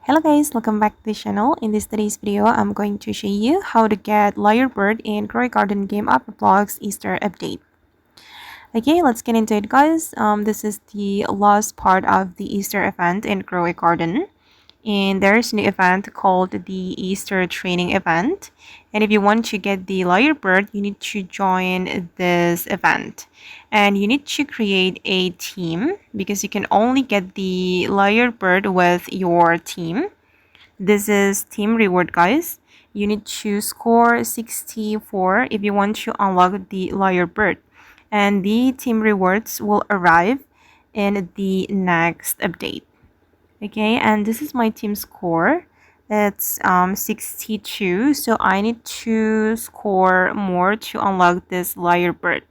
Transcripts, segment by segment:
Hello guys, welcome back to the channel. In today's video, I'm going to show you how to get Lyrebird in Garden game Roblox Easter update. Okay, let's get into it guys. This is the last part of the Easter event in Grow a Garden. And there's an event called the Easter training event. And if you want to get the Lyrebird, you need to join this event. And you need to create a team because you can only get the Lyrebird with your team. This is team reward guys. You need to score 64 if you want to unlock the Lyrebird. And the team rewards will arrive in the next update. Okay, and this is my team score. It's 62, so I need to score more to unlock this Lyrebird.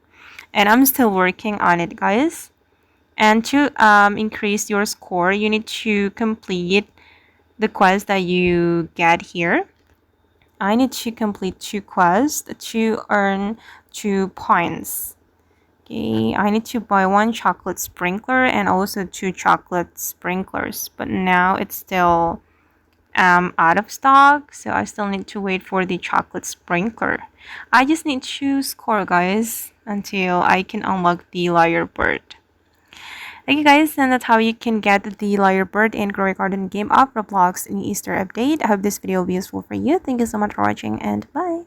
And I'm still working on it guys. And to increase your score, you need to complete the quest that you get here. I need to complete 2 quests to earn 2 points. Okay, I need to buy 1 chocolate sprinkler and also 2 chocolate sprinklers, but now it's still out of stock, so I still need to wait for the chocolate sprinkler. I just need to score guys until I can unlock the Lyrebird. Okay guys, and that's how you can get the Lyrebird in Garden game Roblox in Easter update. I hope this video will be useful for you. Thank you so much for watching and bye.